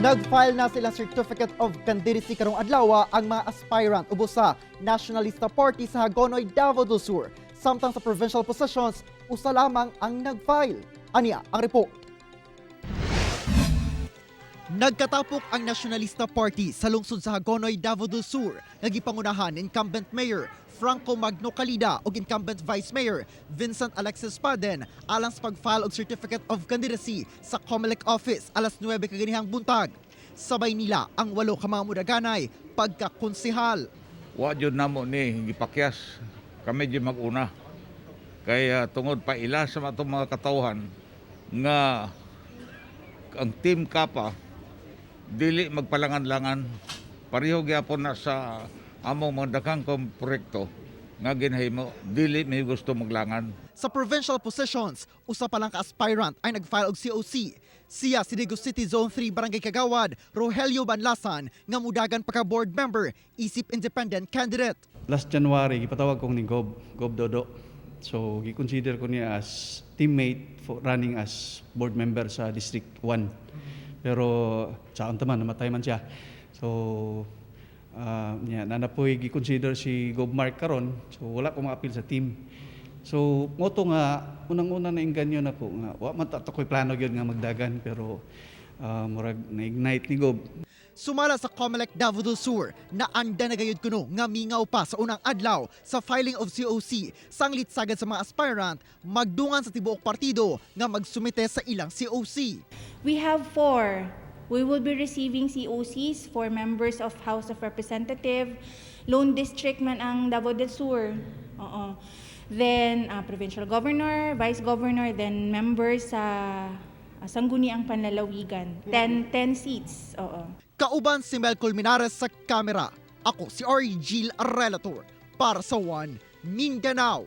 Nagfile na silang Certificate of Candidacy karong adlaw ang mga aspirant ubos sa Nacionalista Party sa Hagonoy, Davao del Sur. Samtang sa provincial positions, usa lamang ang nagfile. Aniya ang report. Nagkatapok ang Nacionalista Party sa lungsod sa Hagonoy, Davao del Sur, nagipangunahan incumbent Mayor Franco Magno Calida ug incumbent Vice Mayor Vincent Alexis Paden alang sa pag-file og Certificate of Candidacy sa Comelec Office alas 9 kaganihang buntag. Sabay nila ang 8 ka mga mudaganay pagkakonsehal. Wa jud namo ni gipakyas kami di mag-una. Kaya tungod pa ila sa atong mga katawhan nga ang team Kapa dili magpalangan-langan, pareho gyapon na sa among mga daghang proyekto nga ginahimo, dili may gusto maglangan. Sa provincial positions, usa pa lang ka-aspirant ay nag-file og COC. Siya si Digo City Zone 3 Barangay Kagawad, Rogelio Banlasan, nga mudagan pagka-board member, isip independent candidate. Last January, gipatawag kong ni Gob Dodo. So, gi-consider ko niya as teammate for running as board member sa District 1. Pero saan taman, namatay man siya. So, nanapoy gi-consider si Gob Mark karon. So, wala ko ma-appeal sa team. So, moto nga, unang-una na inganyo na ko nga, wa man ko'y plano yun nga magdagan, pero murag na-ignite ni Gob. Sumala sa Comelec Davao del Sur, naanda na gayud kuno nga mingaw pa sa unang adlaw sa filing of COC, sanglit sagad sa mga aspirant, magdungan sa tibuok partido nga magsumite sa ilang COC. We have 4. We will be receiving COCs for members of House of Representative, Lone District man ang Davao del Sur. Oo. Then provincial governor, vice governor, then members sa sangguniang panlalawigan. 10 seats. Oo. Kauban si Mel Colmenares sa kamera. Ako si Ari Gil Relator para sa One Mindanao.